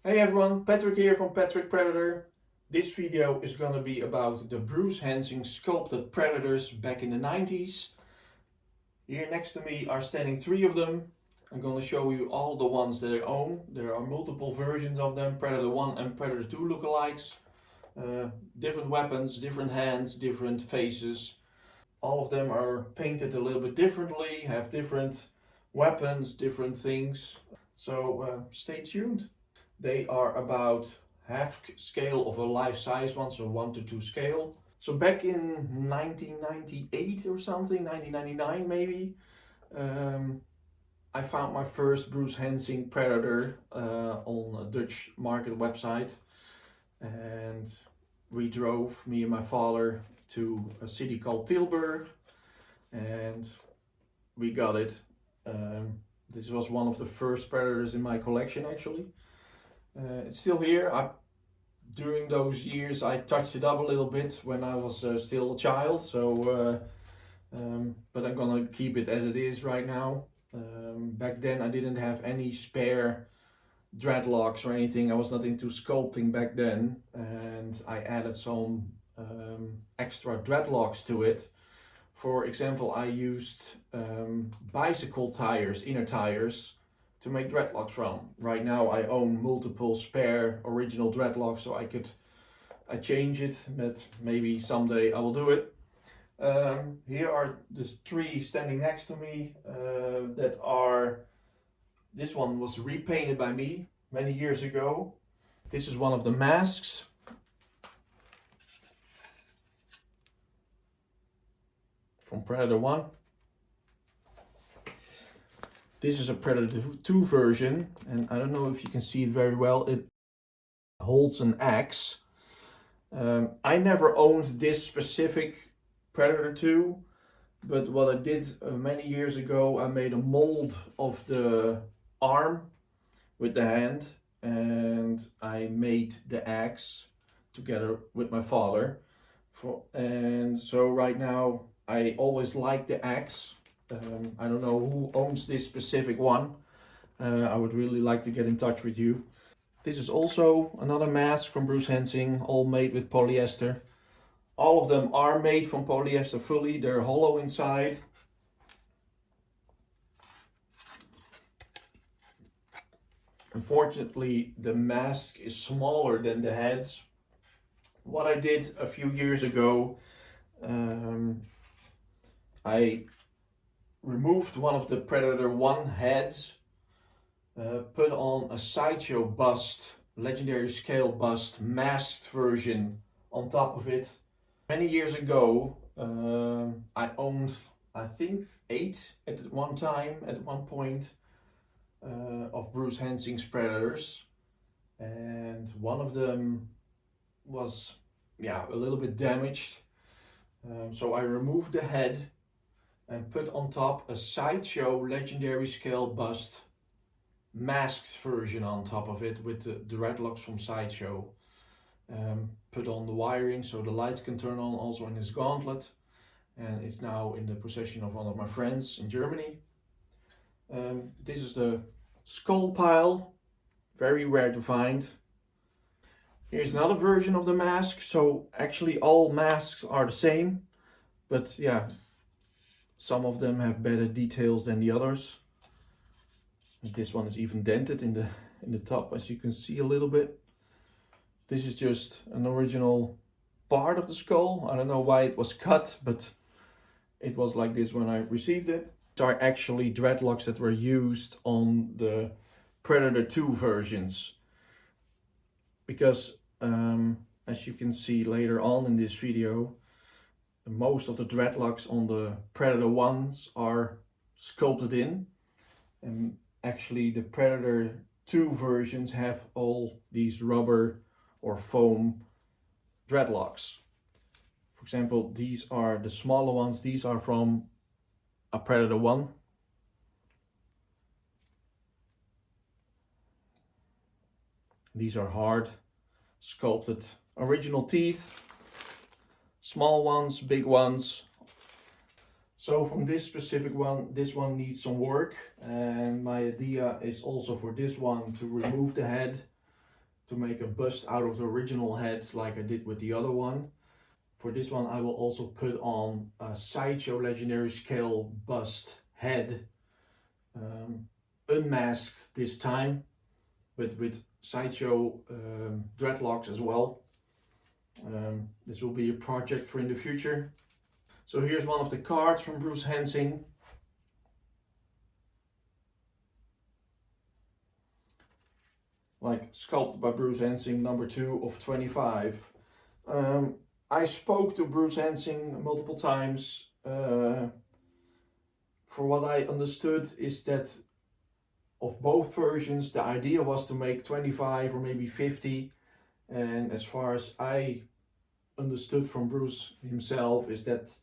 Hey everyone, Patrick here from PatrickPredator. This video is gonna be about the Bruce Hansing sculpted predators back in the 90s. Here next to me are standing three of them. I'm gonna show you all the ones that I own. There are multiple versions of them, Predator 1 and Predator 2 lookalikes. Different weapons, different hands, different faces. All of them are painted a little bit differently, have different weapons, different things. So stay tuned. They are about half scale of a life size one, so 1 to 2 scale. So back in 1998 or something, 1999 maybe, I found my first Bruce Hansing Predator on a Dutch market website, and we drove, me and my father, to a city called Tilburg, and we got it. This was one of the first Predators in my collection actually. It's still here. During those years I touched it up a little bit when I was still a child, but I'm gonna keep it as it is right now. Back then I didn't have any spare dreadlocks or anything. I was not into sculpting back then, and I added some extra dreadlocks to it. For example, I used bicycle tires, inner tires, to make dreadlocks from. Right now I own multiple spare original dreadlocks, so I change it, but maybe someday I will do it. Here are the three standing next to me this one was repainted by me many years ago. This is one of the masks. From Predator 1. This is a Predator 2 version, and I don't know if you can see it very well. It holds an axe. I never owned this specific Predator 2, but what I did many years ago, I made a mold of the arm with the hand, and I made the axe together with my father. And so right now I always like the axe. I don't know who owns this specific one. I would really like to get in touch with you. This is also another mask from Bruce Hansing, all made with polyester. All of them are made from polyester fully. They're hollow inside. Unfortunately, the mask is smaller than the heads. What I did a few years ago, I removed one of the Predator 1 heads, put on a sideshow bust, legendary scale bust, masked version on top of it. Many years ago, I owned, I think, 8 at one time, at one point, of Bruce Hansing's Predators. And one of them was, a little bit damaged. So I removed the head and put on top a sideshow legendary scale bust masked version on top of it with the dreadlocks from sideshow. Put on the wiring so the lights can turn on also in his gauntlet, and it's now in the possession of one of my friends in Germany. This is the skull pile, very rare to find. Here's another version of the mask. So actually all masks are the same, but some of them have better details than the others. This one is even dented in the top, as you can see a little bit. This is just an original part of the skull. I don't know why it was cut, but it was like this when I received it. These are actually dreadlocks that were used on the Predator 2 versions. Because, as you can see later on in this video, most of the dreadlocks on the Predator 1s are sculpted in. And actually the Predator 2 versions have all these rubber or foam dreadlocks. For example, these are the smaller ones. These are from a Predator 1. These are hard, sculpted, original teeth. Small ones, big ones. So from this specific one, this one needs some work. And my idea is also for this one to remove the head to make a bust out of the original head like I did with the other one. For this one I will also put on a Sideshow Legendary Scale bust head, unmasked this time, but with Sideshow dreadlocks as well. This will be a project for in the future. So here's one of the cards from Bruce Hansing. Like sculpted by Bruce Hansing, number 2 of 25. I spoke to Bruce Hansing multiple times. For what I understood is that of both versions, the idea was to make 25 or maybe 50. And as far as I understood from Bruce himself, is that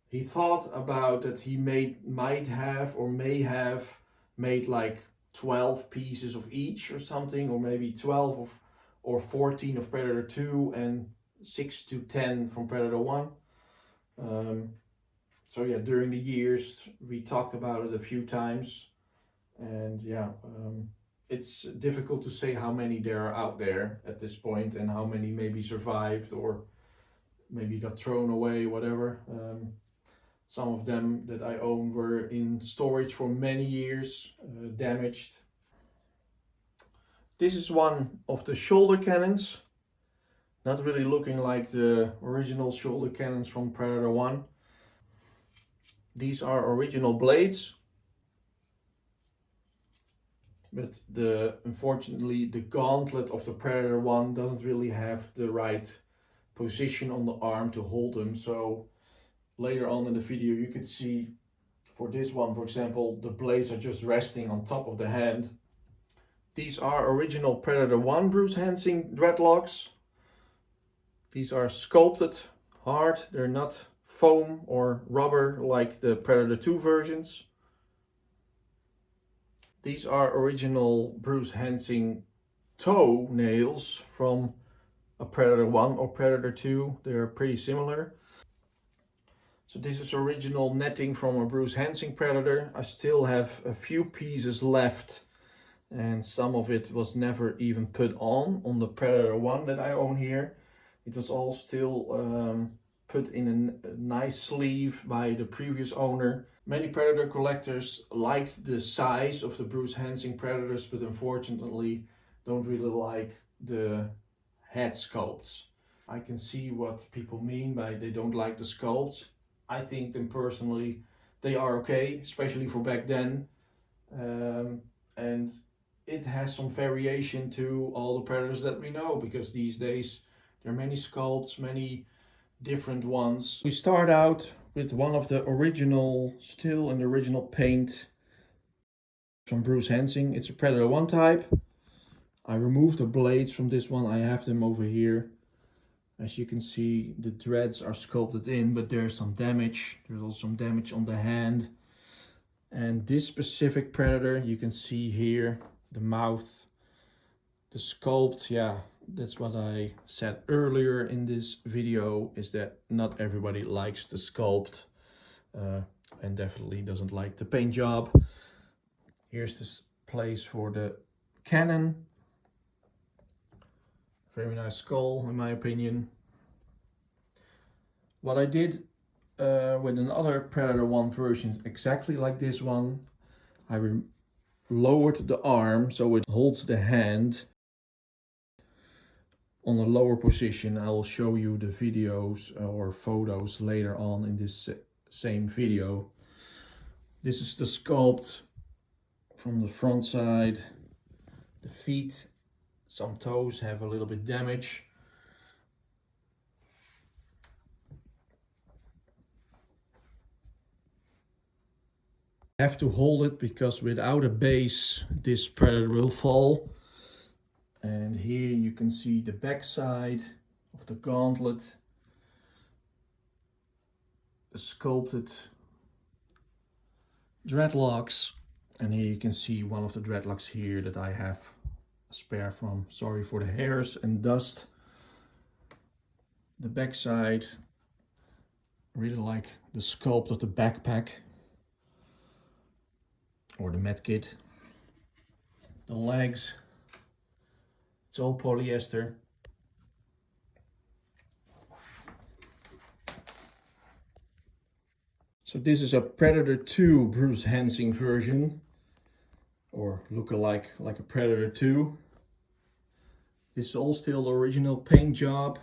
he thought about that he might have or may have made like 12 pieces of each or something, or maybe 12 of, or 14 of Predator 2 and 6 to 10 from Predator 1. So yeah, during the years we talked about it a few times, and yeah, it's difficult to say how many there are out there at this point and how many maybe survived or maybe got thrown away, whatever. Some of them that I own were in storage for many years, damaged. This is one of the shoulder cannons. Not really looking like the original shoulder cannons from Predator 1. These are original blades. But unfortunately the gauntlet of the Predator 1 doesn't really have the right position on the arm to hold them. So later on in the video you could see for this one, for example, the blades are just resting on top of the hand. These are original Predator 1 Bruce Hansing dreadlocks. These are sculpted hard, they're not foam or rubber like the Predator 2 versions. These are original Bruce Hansing toe nails from a Predator 1 or Predator 2. They're pretty similar. So this is original netting from a Bruce Hansing Predator. I still have a few pieces left, and some of it was never even put on the Predator 1 that I own here. It was all still put in a nice sleeve by the previous owner. Many Predator collectors liked the size of the Bruce Hansing Predators, but unfortunately don't really like the head sculpts. I can see what people mean by they don't like the sculpts. I think them personally, they are okay, especially for back then. And it has some variation to all the Predators that we know, because these days there are many sculpts, many different ones. We start out with one of the original, still in the original paint from Bruce Hansing. It's a Predator 1 type. I removed the blades from this one. I have them over here. As you can see, the dreads are sculpted in, but there's some damage. There's also some damage on the hand. And this specific Predator, you can see here, the mouth, the sculpt, yeah, that's what I said earlier in this video, is that not everybody likes the sculpt and definitely doesn't like the paint job. Here's this place for the cannon. Very nice skull, in my opinion. What I did with another Predator 1 version, exactly like this one, I lowered the arm so it holds the hand on a lower position. I will show you the videos or photos later on in this same video. This is the sculpt from the front side. The feet, some toes have a little bit damage. I have to hold it because without a base this Predator will fall. And here you can see the back side of the gauntlet, the sculpted dreadlocks, and here you can see one of the dreadlocks here that I have a spare from. Sorry for the hairs and dust. The back side, really like the sculpt of the backpack or the med kit. The legs, It's all polyester. So this is a Predator 2 Bruce Hansing version, or look-alike like a Predator 2. This is all still the original paint job.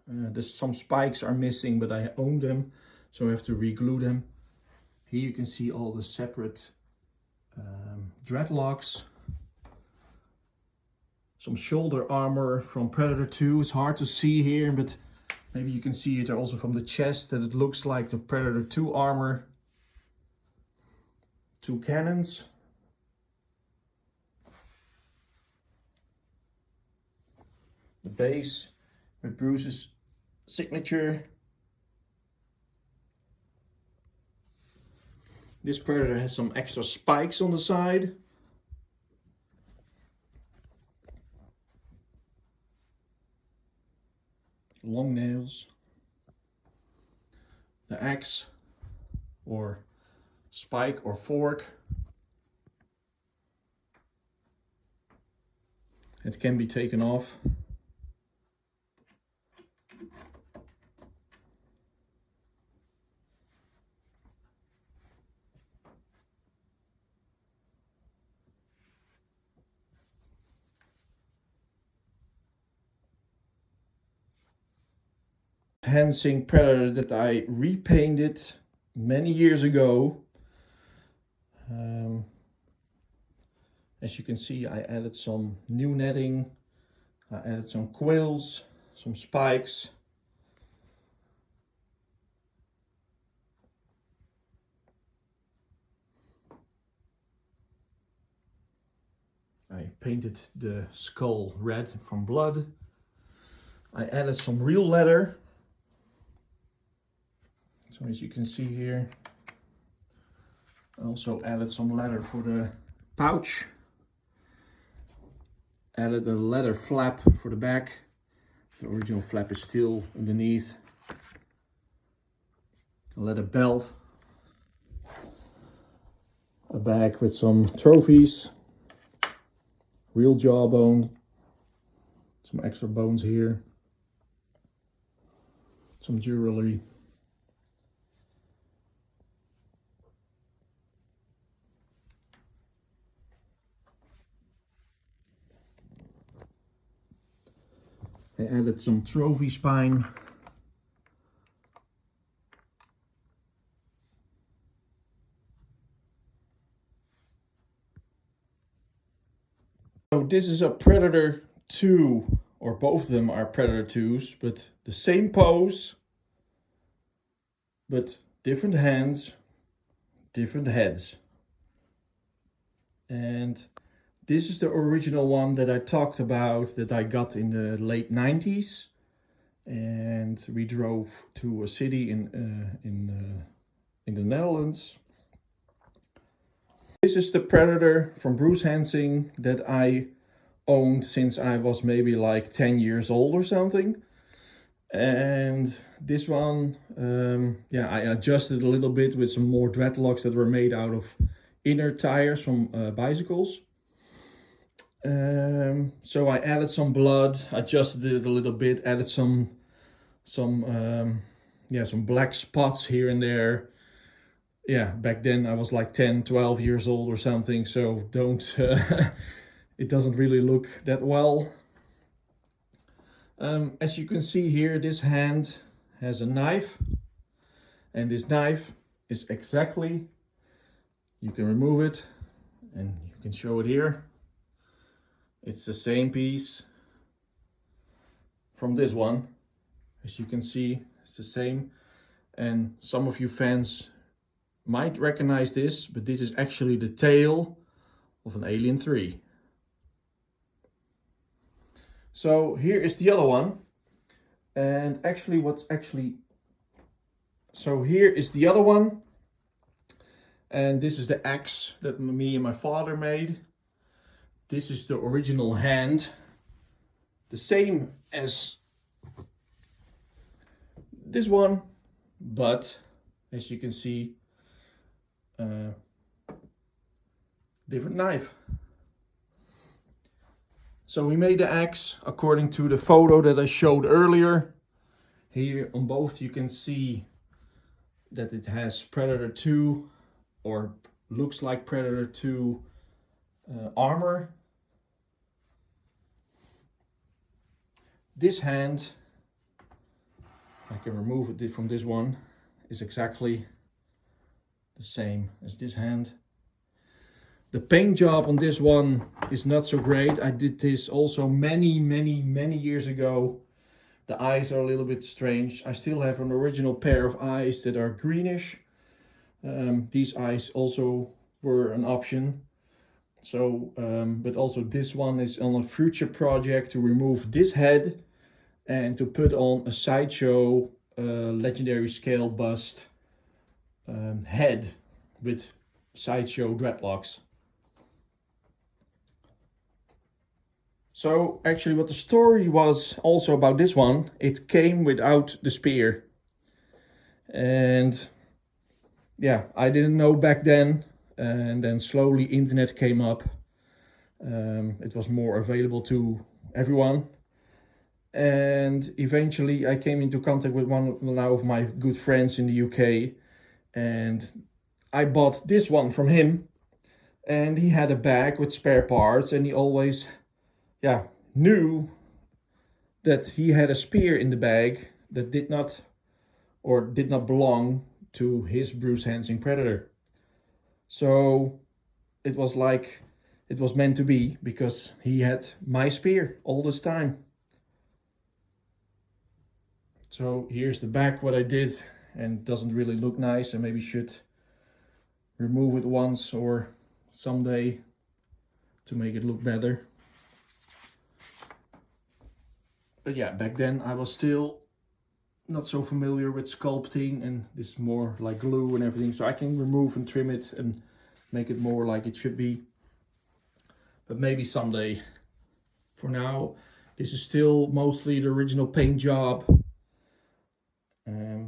There's some spikes are missing, but I own them, so I have to re-glue them. Here you can see all the separate dreadlocks. Some shoulder armor from Predator 2. It's hard to see here, but maybe you can see it also from the chest that it looks like the Predator 2 armor. 2 cannons. The base with Bruce's signature. This Predator has some extra spikes on the side. Long nails. The axe or spike or fork. It can be taken off. Hansing Predator that I repainted many years ago. As you can see, I added some new netting, I added some quills, some spikes. I painted the skull red from blood. I added some real leather. So as you can see here, I also added some leather for the pouch. Added a leather flap for the back. The original flap is still underneath. A leather belt. A bag with some trophies. Real jawbone. Some extra bones here. Some jewelry. I added some trophy spine. So this is a Predator 2, or both of them are Predator 2s, but the same pose, but different hands, different heads. And this is the original one that I talked about that I got in the late 90s. And we drove to a city in the Netherlands. This is the Predator from Bruce Hansing that I owned since I was maybe like 10 years old or something. And this one, yeah, I adjusted a little bit with some more dreadlocks that were made out of inner tires from bicycles. So I added some blood, adjusted it a little bit, added some black spots here and there. Yeah, back then I was like 10, 12 years old or something, so don't, it doesn't really look that well. As you can see here, this hand has a knife, and this knife is exactly, you can remove it, and you can show it here. It's the same piece from this one. As you can see, it's the same. And some of you fans might recognize this, but this is actually the tail of an Alien 3. So here is the other one. And actually so here is the other one. And this is the axe that me and my father made. This is the original hand. The same as this one, but as you can see, different knife. So we made the axe according to the photo that I showed earlier. Here on both you can see that it has Predator 2, or looks like Predator 2 armor. This hand, I can remove it from this one, is exactly the same as this hand. The paint job on this one is not so great. I did this also many years ago. The eyes are a little bit strange. I still have an original pair of eyes that are greenish. These eyes also were an option. So, but also this one is on a future project to remove this head and to put on a Sideshow legendary scale bust head with Sideshow dreadlocks. So actually what the story was also about this one, it came without the spear. And yeah, I didn't know back then, and then slowly internet came up. It was more available to everyone. And eventually I came into contact with one now of my good friends in the UK, and I bought this one from him, and he had a bag with spare parts, and he always knew that he had a spear in the bag that did not belong to his Bruce Hansing Predator. So it was like it was meant to be, because he had my spear all this time. So here's the back, what I did, and it doesn't really look nice. I maybe should remove it once or someday to make it look better. But yeah, back then I was still not so familiar with sculpting, and this is more like glue and everything, so I can remove and trim it and make it more like it should be. But maybe someday. For now, this is still mostly the original paint job.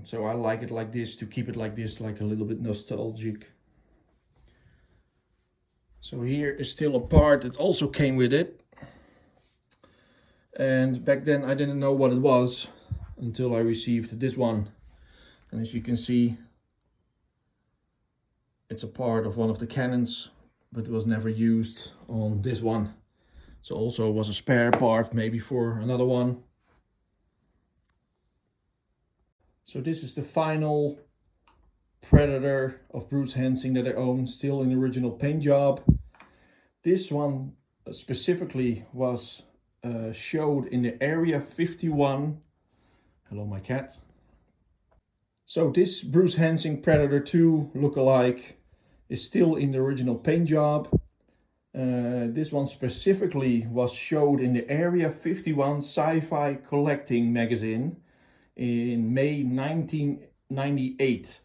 So I like it like this, to keep it like this, like a little bit nostalgic. So here is still a part that also came with it. And back then I didn't know what it was until I received this one. And as you can see, it's a part of one of the cannons, but it was never used on this one. So also was a spare part maybe for another one. So this is the final Predator of Bruce Hansing that I own, still in the original paint job. This one specifically was showed in the Area 51. Hello, my cat. So this Bruce Hansing Predator 2 lookalike is still in the original paint job. This one specifically was showed in the Area 51 Sci-Fi Collecting magazine in May 1998.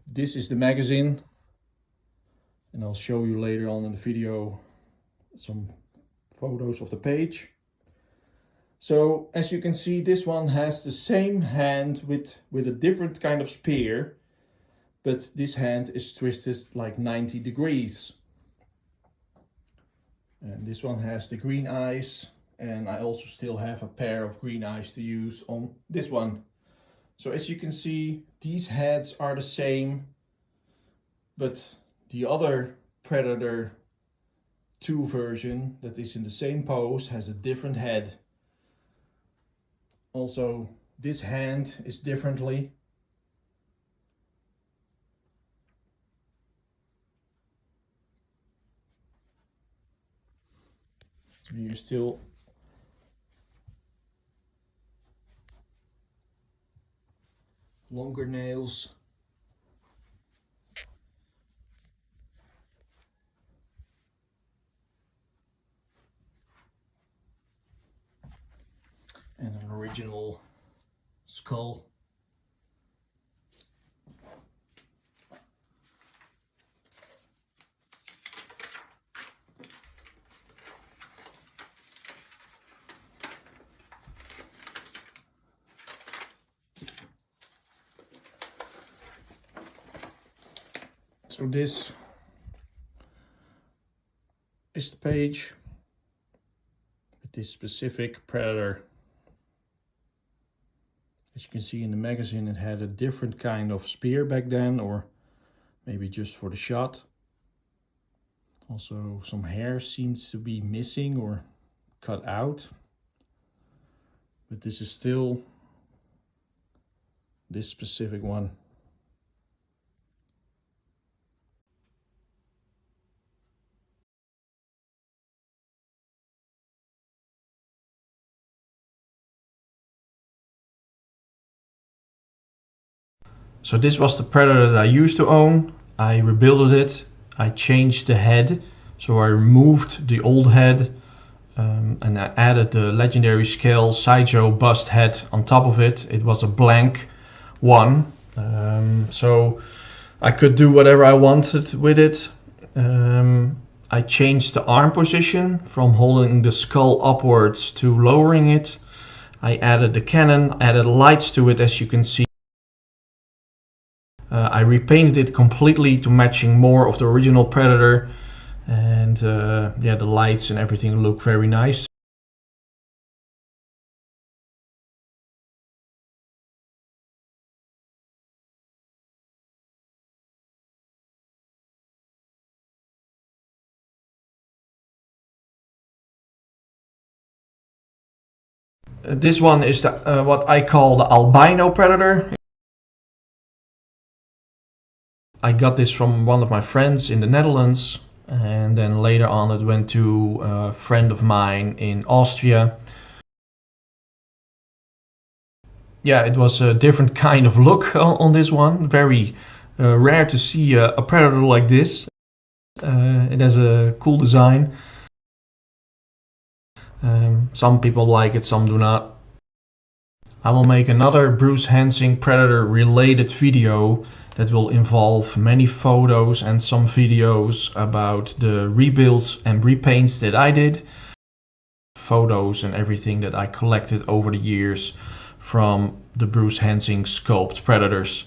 This is the magazine, and I'll show you later on in the video some photos of the page. So as you can see, this one has the same hand with a different kind of spear, but this hand is twisted like 90 degrees. And this one has the green eyes, and I also still have a pair of green eyes to use on this one. So as you can see, these heads are the same, but the other Predator 2 version that is in the same pose has a different head. Also, this hand is differently. You're still longer nails. And an original skull. So this is the page. But this specific predator, as you can see in the magazine, it had a different kind of spear back then, or maybe just for the shot. Also, some hair seems to be missing or cut out. But this is still this specific one. So this was the Predator that I used to own. I rebuilt it. I changed the head. So I removed the old head and I added the legendary scale sideshow bust head on top of it. It was a blank one. So I could do whatever I wanted with it. I changed the arm position from holding the skull upwards to lowering it. I added the cannon, added lights to it, as you can see. I repainted it completely to matching more of the original Predator, and yeah, the lights and everything look very nice. This one is the, what I call the albino Predator. I got this from one of my friends in the Netherlands, and then later on it went to a friend of mine in Austria. Yeah, it was a different kind of look on this one. Very rare to see a Predator like this. It has a cool design. Some people like it, some do not. I will make another Bruce Hansing Predator related video that will involve many photos and some videos about the rebuilds and repaints that I did. Photos and everything that I collected over the years from the Bruce Hansing sculpt Predators.